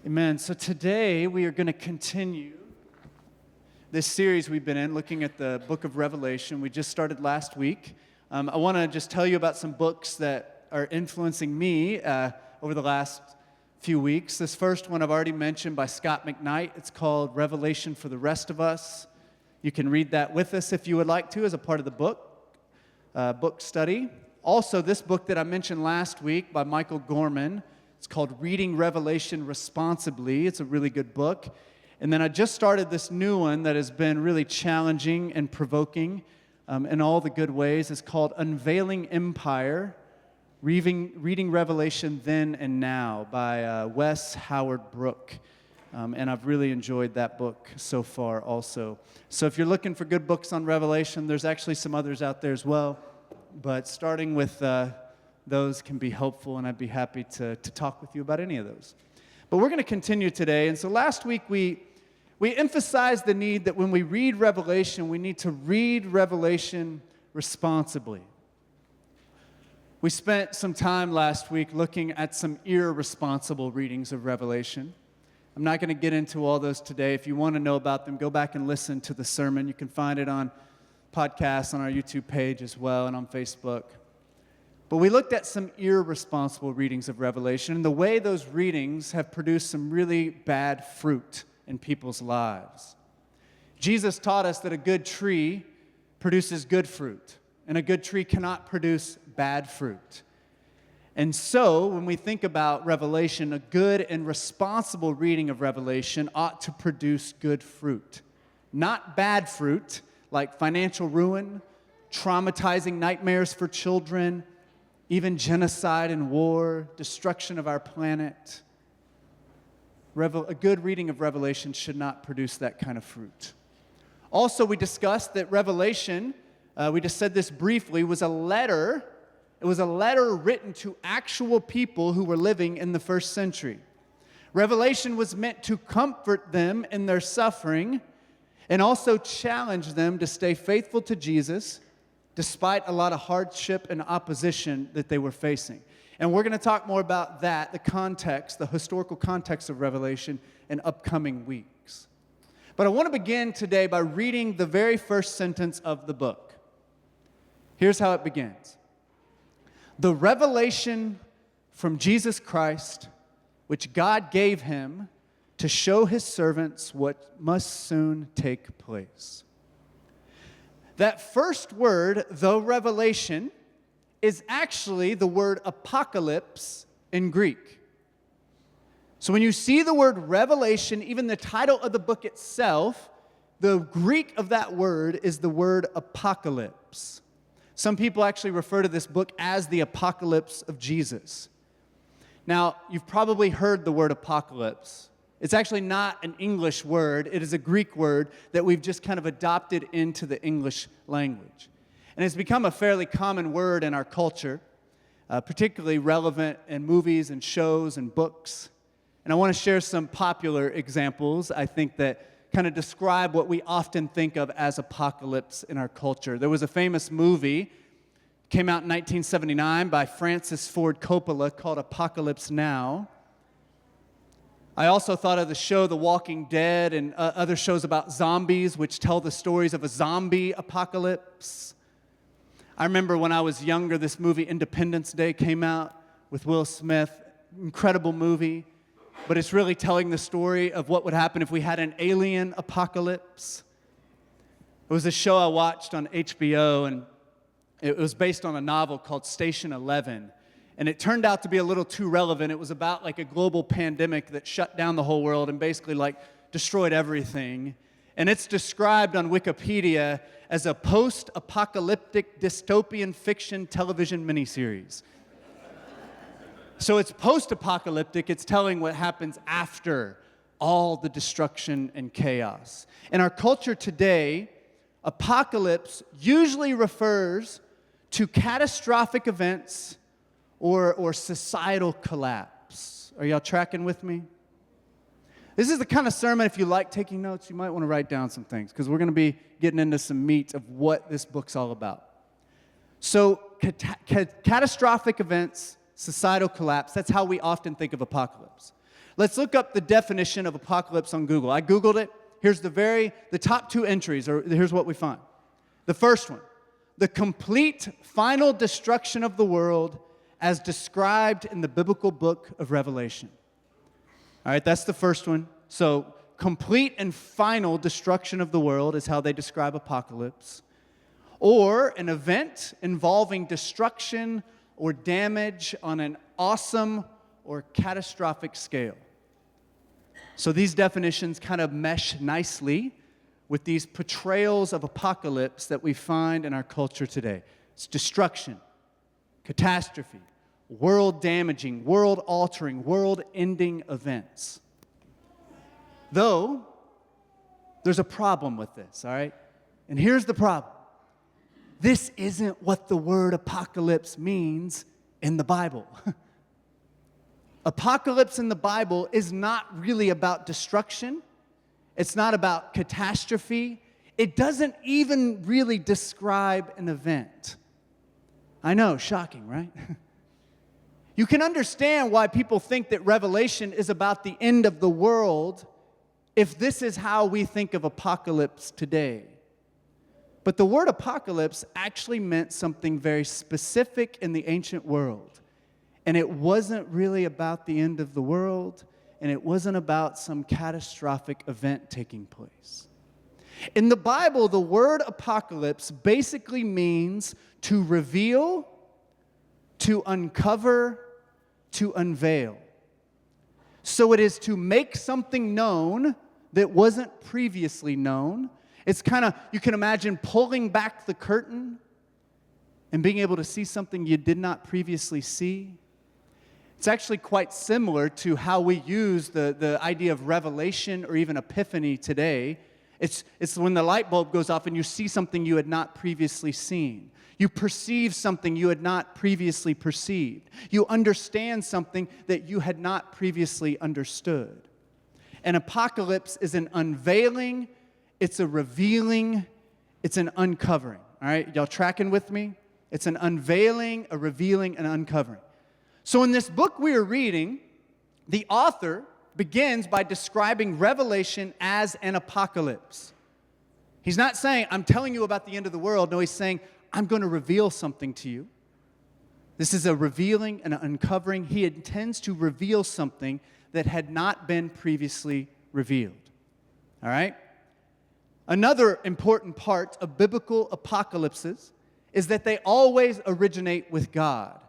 Amen. So today we are going to continue this series we've been in, looking at the book of Revelation. We just started last week. I want to just tell you about some books that are influencing me over the last few weeks. This first one I've already mentioned by Scott McKnight. It's called Revelation for the Rest of Us. You can read that with us if you would like to as a part of the book study. Also, this book that I mentioned last week by Michael Gorman. It's called Reading Revelation Responsibly. It's a really good book. And then I just started this new one that has been really challenging and provoking in all the good ways. It's called Unveiling Empire, Reading Revelation Then and Now by Wes Howard Brooke. And I've really enjoyed that book so far also. So if you're looking for good books on Revelation, there's actually some others out there as well. But starting with those can be helpful, and I'd be happy to talk with you about any of those. But we're going to continue today. And so last week we emphasized the need that when we read Revelation, we need to read Revelation responsibly. We spent some time last week looking at some irresponsible readings of Revelation. I'm not going to get into all those today. If you want to know about them, go back and listen to the sermon. You can find it on podcasts, on our YouTube page as well, and on Facebook. But we looked at some irresponsible readings of Revelation and the way those readings have produced some really bad fruit in people's lives. Jesus taught us that a good tree produces good fruit, and a good tree cannot produce bad fruit. And so, when we think about Revelation, a good and responsible reading of Revelation ought to produce good fruit. Not bad fruit, like financial ruin, traumatizing nightmares for children, even genocide and war, destruction of our planet. A good reading of Revelation should not produce that kind of fruit. Also, we discussed that Revelation, we just said this briefly, was a letter. It was a letter written to actual people who were living in the first century. Revelation was meant to comfort them in their suffering and also challenge them to stay faithful to Jesus despite a lot of hardship and opposition that they were facing. And we're going to talk more about that, the context, the historical context of Revelation in upcoming weeks. But I want to begin today by reading the very first sentence of the book. Here's how it begins. The revelation from Jesus Christ, which God gave him to show his servants what must soon take place. That first word, the revelation, is actually the word apocalypse in Greek. So when you see the word revelation, even the title of the book itself, the Greek of that word is the word apocalypse. Some people actually refer to this book as the apocalypse of Jesus. Now, you've probably heard the word apocalypse. It's actually not an English word. It is a Greek word that we've just kind of adopted into the English language. And it's become a fairly common word in our culture, particularly relevant in movies and shows and books. And I want to share some popular examples, I think, that kind of describe what we often think of as apocalypse in our culture. There was a famous movie, came out in 1979 by Francis Ford Coppola called Apocalypse Now. I also thought of the show The Walking Dead and other shows about zombies, which tell the stories of a zombie apocalypse. I remember when I was younger, this movie Independence Day came out with Will Smith. Incredible movie, but it's really telling the story of what would happen if we had an alien apocalypse. It was a show I watched on HBO, and it was based on a novel called Station 11. And it turned out to be a little too relevant. It was about like a global pandemic that shut down the whole world and basically like destroyed everything. And it's described on Wikipedia as a post-apocalyptic dystopian fiction television miniseries. So it's post-apocalyptic. It's telling what happens after all the destruction and chaos. In our culture today, apocalypse usually refers to catastrophic events or societal collapse. Are y'all tracking with me? This is the kind of sermon, if you like taking notes, you might want to write down some things, because we're going to be getting into some meat of what this book's all about. So, catastrophic events, societal collapse, that's how we often think of apocalypse. Let's look up the definition of apocalypse on Google. I Googled it. Here's the top two entries, or here's what we find. The first one, the complete final destruction of the world as described in the biblical book of Revelation. All right, that's the first one. So complete and final destruction of the world is how they describe apocalypse. Or an event involving destruction or damage on an awesome or catastrophic scale. So these definitions kind of mesh nicely with these portrayals of apocalypse that we find in our culture today. It's destruction, catastrophe, world-damaging, world-altering, world-ending events. Though, there's a problem with this, all right? And here's the problem. This isn't what the word apocalypse means in the Bible. Apocalypse in the Bible is not really about destruction. It's not about catastrophe. It doesn't even really describe an event. I know, shocking, right? You can understand why people think that Revelation is about the end of the world if this is how we think of apocalypse today. But the word apocalypse actually meant something very specific in the ancient world. And it wasn't really about the end of the world, and it wasn't about some catastrophic event taking place. In the Bible, the word apocalypse basically means to reveal, to uncover, to unveil. So it is to make something known that wasn't previously known. It's kind of, you can imagine pulling back the curtain and being able to see something you did not previously see. It's actually quite similar to how we use the idea of revelation or even epiphany today. It's when the light bulb goes off and you see something you had not previously seen. You perceive something you had not previously perceived. You understand something that you had not previously understood. An apocalypse is an unveiling, it's a revealing, it's an uncovering. All right, y'all tracking with me? It's an unveiling, a revealing, and uncovering. So in this book we are reading, the author begins by describing Revelation as an apocalypse. He's not saying, I'm telling you about the end of the world. No, he's saying, I'm going to reveal something to you. This is a revealing and an uncovering. He intends to reveal something that had not been previously revealed. All right? Another important part of biblical apocalypses is that they always originate with God.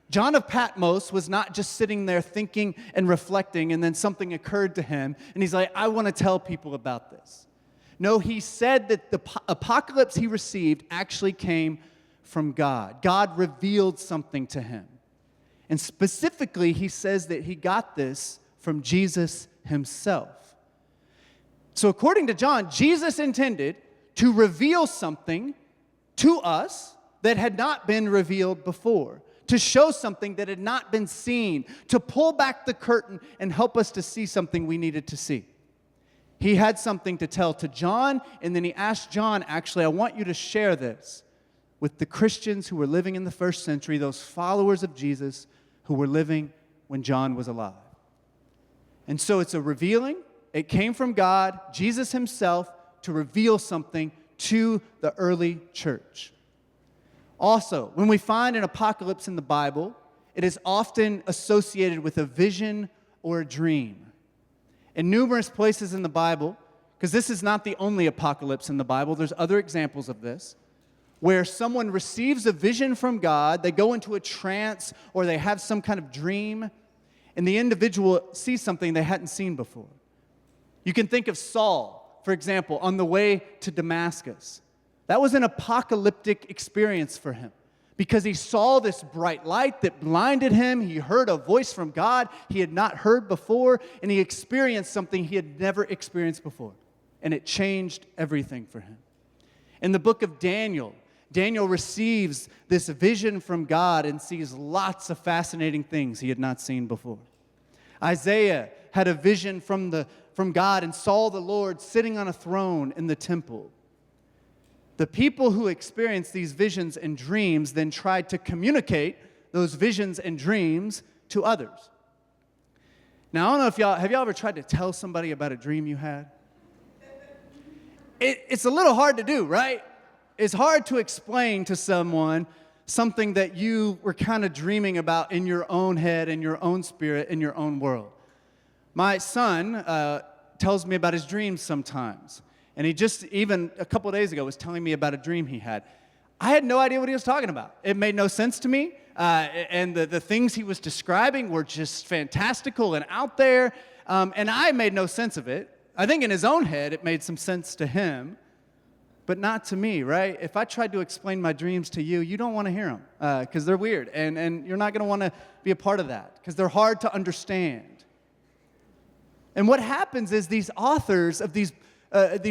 John of Patmos was not just sitting there thinking and reflecting, and then something occurred to him, and he's like, I want to tell people about this. No, he said that the apocalypse he received actually came from God. God revealed something to him. And specifically, he says that he got this from Jesus himself. So according to John, Jesus intended to reveal something to us that had not been revealed before, to show something that had not been seen, to pull back the curtain and help us to see something we needed to see. He had something to tell to John, and then he asked John, actually, I want you to share this with the Christians who were living in the first century, those followers of Jesus who were living when John was alive. And so it's a revealing. It came from God, Jesus himself, to reveal something to the early church. Also, when we find an apocalypse in the Bible, it is often associated with a vision or a dream. In numerous places in the Bible, because this is not the only apocalypse in the Bible, there's other examples of this, where someone receives a vision from God, they go into a trance, or they have some kind of dream, and the individual sees something they hadn't seen before. You can think of Saul, for example, on the way to Damascus. That was an apocalyptic experience for him because he saw this bright light that blinded him. He heard a voice from God he had not heard before, and he experienced something he had never experienced before, and it changed everything for him. In the book of Daniel, Daniel receives this vision from God and sees lots of fascinating things he had not seen before. Isaiah had a vision from God and saw the Lord sitting on a throne in the temple. The people who experienced these visions and dreams then tried to communicate those visions and dreams to others. Now, I don't know if have y'all ever tried to tell somebody about a dream you had? It's a little hard to do, right? It's hard to explain to someone something that you were kind of dreaming about in your own head, in your own spirit, in your own world. My son tells me about his dreams sometimes. And he just, even a couple of days ago, was telling me about a dream he had. I had no idea what he was talking about. It made no sense to me. And the things he was describing were just fantastical and out there. And I made no sense of it. I think in his own head, it made some sense to him, but not to me, right? If I tried to explain my dreams to you, you don't want to hear them because they're weird. And you're not going to want to be a part of that because they're hard to understand. And what happens is these authors of these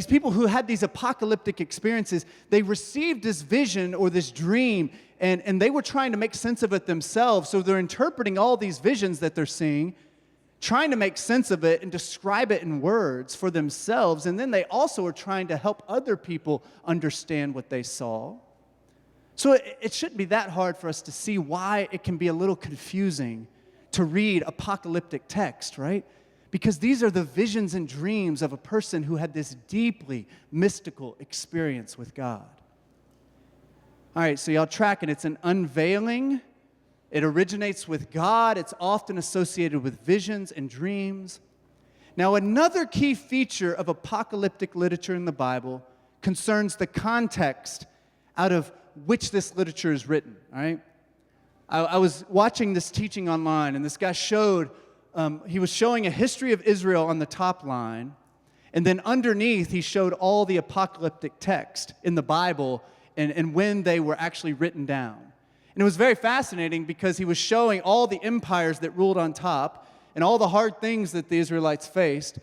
people who had these apocalyptic experiences, they received this vision or this dream, and they were trying to make sense of it themselves. So they're interpreting all these visions that they're seeing, trying to make sense of it and describe it in words for themselves. And then they also are trying to help other people understand what they saw. So it shouldn't be that hard for us to see why it can be a little confusing to read apocalyptic text, right? Because these are the visions and dreams of a person who had this deeply mystical experience with God. All right, so y'all tracking. It's an unveiling. It originates with God. It's often associated with visions and dreams. Now, another key feature of apocalyptic literature in the Bible concerns the context out of which this literature is written, all right? I was watching this teaching online, and this guy he was showing a history of Israel on the top line, and then underneath, he showed all the apocalyptic text in the Bible and when they were actually written down. And it was very fascinating because he was showing all the empires that ruled on top and all the hard things that the Israelites faced.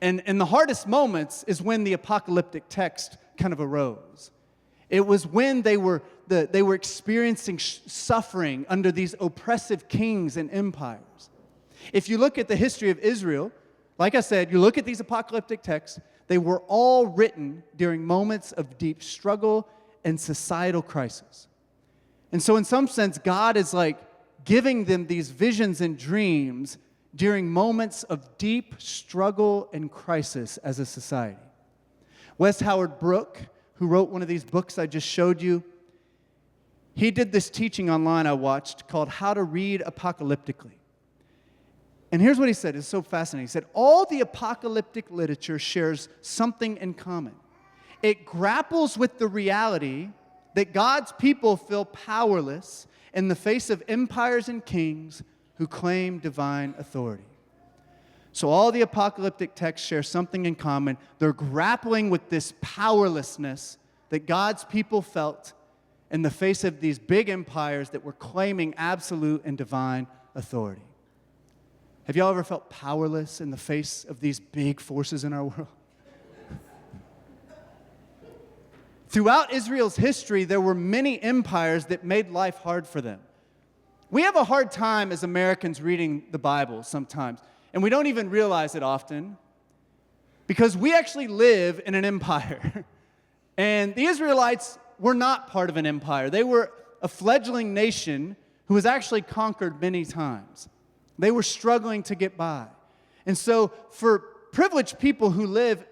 And the hardest moments is when the apocalyptic text kind of arose. It was when they were experiencing suffering under these oppressive kings and empires. If you look at the history of Israel, like I said, you look at these apocalyptic texts, they were all written during moments of deep struggle and societal crisis. And so in some sense, God is like giving them these visions and dreams during moments of deep struggle and crisis as a society. Wes Howard Brooke, who wrote one of these books I just showed you, he did this teaching online I watched called How to Read Apocalyptically. And here's what he said. It's so fascinating. He said, all the apocalyptic literature shares something in common. It grapples with the reality that God's people feel powerless in the face of empires and kings who claim divine authority. So all the apocalyptic texts share something in common. They're grappling with this powerlessness that God's people felt in the face of these big empires that were claiming absolute and divine authority. Have y'all ever felt powerless in the face of these big forces in our world? Throughout Israel's history, there were many empires that made life hard for them. We have a hard time as Americans reading the Bible sometimes, and we don't even realize it often, because we actually live in an empire. And the Israelites were not part of an empire. They were a fledgling nation who was actually conquered many times. They were struggling to get by. And so for privileged people who live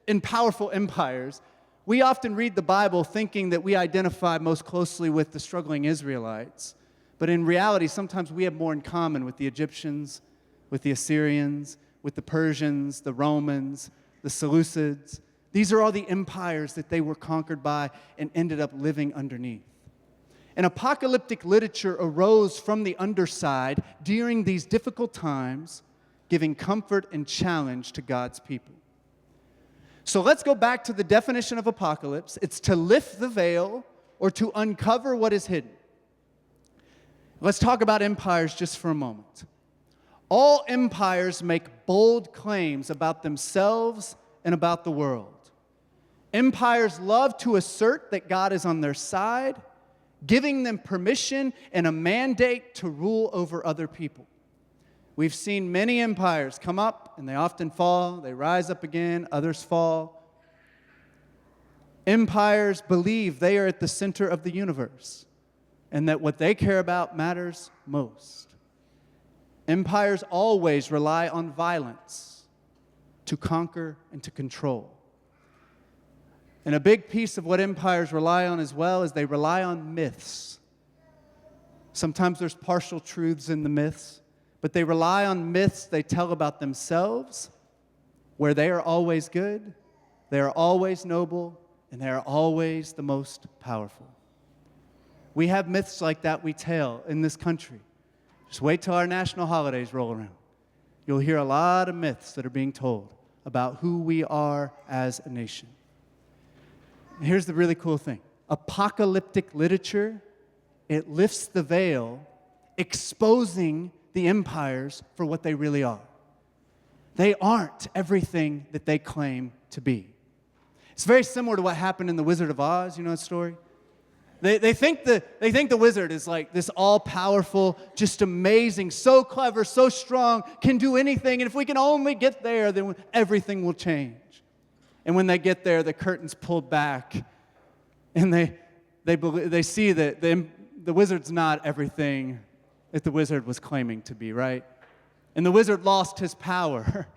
in powerful empires, we often read the Bible thinking that we identify most closely with the struggling Israelites. But in reality, sometimes we have more in common with the Egyptians, with the Assyrians, with the Persians, the Romans, the Seleucids. These are all the empires that they were conquered by and ended up living underneath. And apocalyptic literature arose from the underside during these difficult times, giving comfort and challenge to God's people. So let's go back to the definition of apocalypse. It's to lift the veil or to uncover what is hidden. Let's talk about empires just for a moment. All empires make bold claims about themselves and about the world. Empires love to assert that God is on their side, giving them permission and a mandate to rule over other people. We've seen many empires come up, and they often fall. They rise up again, others fall. Empires believe they are at the center of the universe, and that what they care about matters most. Empires always rely on violence to conquer and to control. And a big piece of what empires rely on as well is they rely on myths. Sometimes there's partial truths in the myths, but they rely on myths they tell about themselves, where they are always good, they are always noble, and they are always the most powerful. We have myths like that we tell in this country. Just wait till our national holidays roll around. You'll hear a lot of myths that are being told about who we are as a nation. And here's the really cool thing. Apocalyptic literature, it lifts the veil, exposing the empires for what they really are. They aren't everything that they claim to be. It's very similar to what happened in The Wizard of Oz. You know that story? They think the wizard is like this all-powerful, just amazing, so clever, so strong, can do anything, and if we can only get there, then everything will change. And when they get there, the curtain's pulled back, and they see that the wizard's not everything that the wizard was claiming to be, right? And the wizard lost his power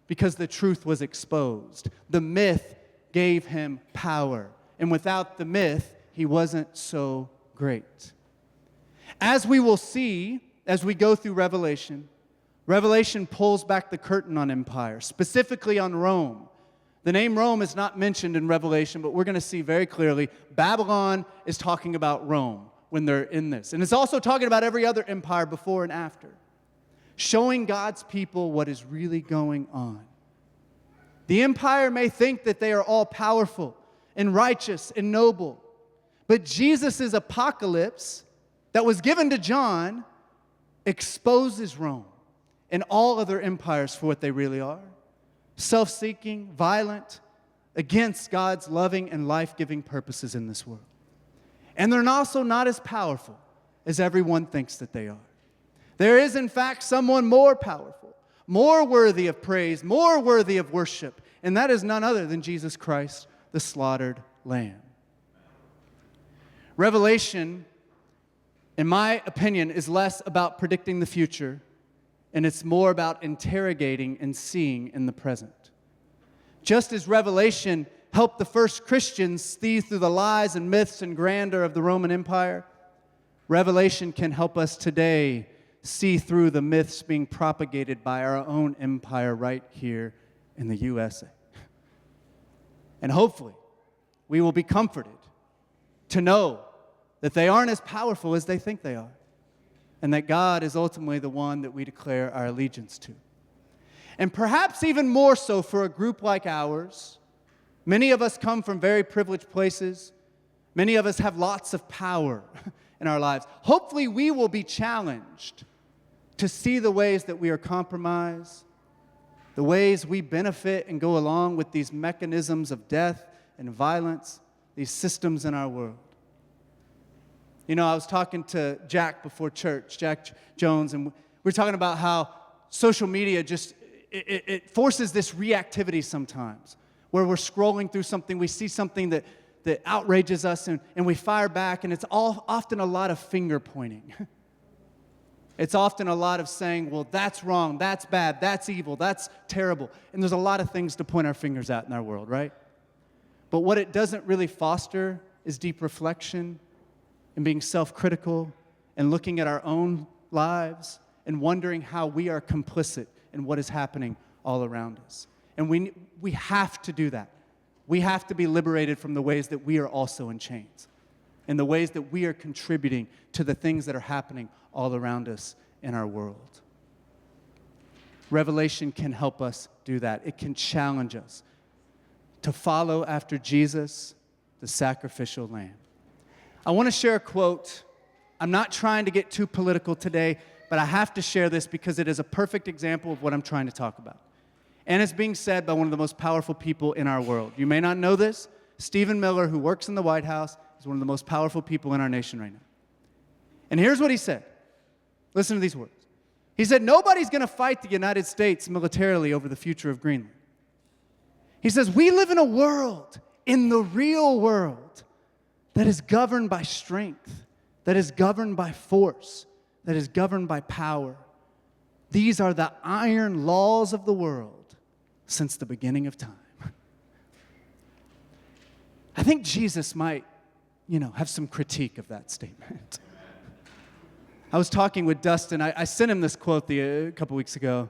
because the truth was exposed. The myth gave him power, and without the myth, he wasn't so great. As we will see as we go through Revelation, Revelation pulls back the curtain on empire, specifically on Rome. The name Rome is not mentioned in Revelation, but we're going to see very clearly Babylon is talking about Rome when they're in this. And it's also talking about every other empire before and after, showing God's people what is really going on. The empire may think that they are all powerful and righteous and noble, but Jesus' apocalypse that was given to John exposes Rome and all other empires for what they really are. Self-seeking, violent, against God's loving and life-giving purposes in this world. And they're also not as powerful as everyone thinks that they are. There is, in fact, someone more powerful, more worthy of praise, more worthy of worship, and that is none other than Jesus Christ, the slaughtered Lamb. Revelation, in my opinion, is less about predicting the future, and it's more about interrogating and seeing in the present. Just as Revelation helped the first Christians see through the lies and myths and grandeur of the Roman Empire, Revelation can help us today see through the myths being propagated by our own empire right here in the USA. And hopefully, we will be comforted to know that they aren't as powerful as they think they are, and that God is ultimately the one that we declare our allegiance to. And perhaps even more so for a group like ours, many of us come from very privileged places. Many of us have lots of power in our lives. Hopefully we will be challenged to see the ways that we are compromised, the ways we benefit and go along with these mechanisms of death and violence, these systems in our world. You know, I was talking to Jack before church, Jack Jones, and we were talking about how social media just, it forces this reactivity sometimes, where we're scrolling through something, we see something that outrages us, and we fire back, and it's often a lot of finger pointing. It's often a lot of saying, well, that's wrong, that's bad, that's evil, that's terrible. And there's a lot of things to point our fingers at in our world, right? But what it doesn't really foster is deep reflection and being self-critical and looking at our own lives and wondering how we are complicit in what is happening all around us. And we have to do that. We have to be liberated from the ways that we are also in chains and the ways that we are contributing to the things that are happening all around us in our world. Revelation can help us do that. It can challenge us to follow after Jesus, the sacrificial lamb. I want to share a quote. I'm not trying to get too political today, but I have to share this because it is a perfect example of what I'm trying to talk about. And it's being said by one of the most powerful people in our world. You may not know this. Stephen Miller, who works in the White House, is one of the most powerful people in our nation right now. And here's what he said. Listen to these words. He said, nobody's going to fight the United States militarily over the future of Greenland. He says, we live in a world, in the real world, that is governed by strength, that is governed by force, that is governed by power. These are the iron laws of the world since the beginning of time. I think Jesus might, have some critique of that statement. I was talking with Dustin. I sent him this quote a couple weeks ago.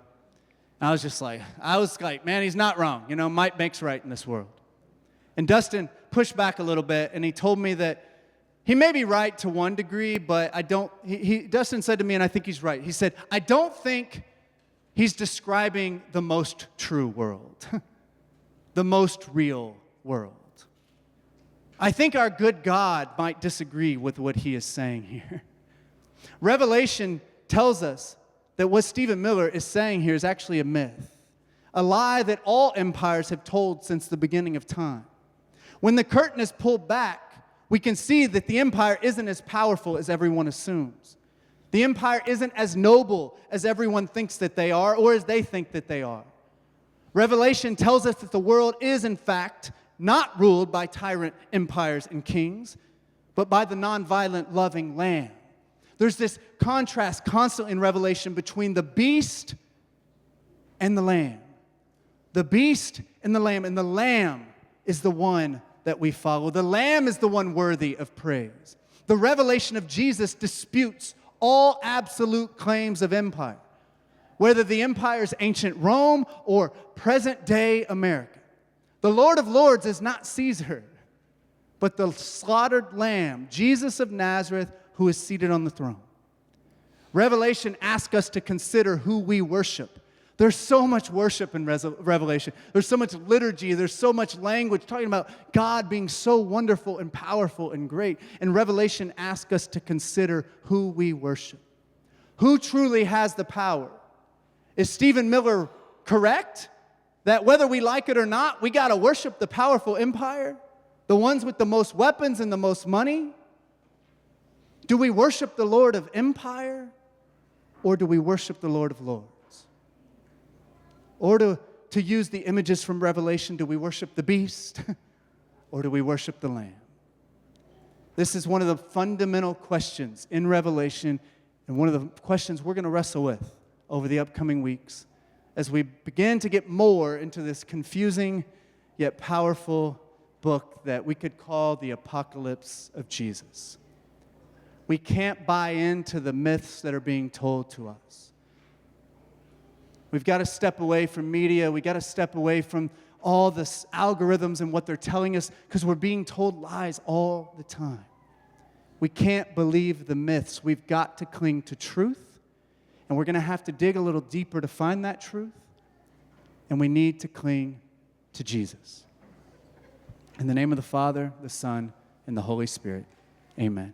I was like, man, he's not wrong. Might makes right in this world. And Dustin pushed back a little bit, and he told me that he may be right to one degree, but Dustin said to me, and I think he's right. He said, I don't think he's describing the most true world, the most real world. I think our good God might disagree with what he is saying here. Revelation tells us that what Stephen Miller is saying here is actually a myth, a lie that all empires have told since the beginning of time. When the curtain is pulled back, we can see that the empire isn't as powerful as everyone assumes. The empire isn't as noble as everyone thinks that they are or as they think that they are. Revelation tells us that the world is, in fact, not ruled by tyrant empires and kings, but by the nonviolent, loving Lamb. There's this contrast constantly in Revelation between the beast and the Lamb. The beast and the Lamb is the one that we follow. The Lamb is the one worthy of praise. The revelation of Jesus disputes all absolute claims of empire, whether the empire is ancient Rome or present-day America. The Lord of Lords is not Caesar, but the slaughtered Lamb, Jesus of Nazareth, who is seated on the throne. Revelation asks us to consider who we worship. There's so much worship in Revelation. There's so much liturgy. There's so much language talking about God being so wonderful and powerful and great. And Revelation asks us to consider who we worship. Who truly has the power? Is Stephen Miller correct that whether we like it or not, we got to worship the powerful empire, the ones with the most weapons and the most money? Do we worship the Lord of empire, or do we worship the Lord of lords? Or to use the images from Revelation, do we worship the beast or do we worship the Lamb? This is one of the fundamental questions in Revelation and one of the questions we're going to wrestle with over the upcoming weeks as we begin to get more into this confusing yet powerful book that we could call the Apocalypse of Jesus. We can't buy into the myths that are being told to us. We've got to step away from media. We've got to step away from all the algorithms and what they're telling us because we're being told lies all the time. We can't believe the myths. We've got to cling to truth, and we're going to have to dig a little deeper to find that truth, and we need to cling to Jesus. In the name of the Father, the Son, and the Holy Spirit, amen.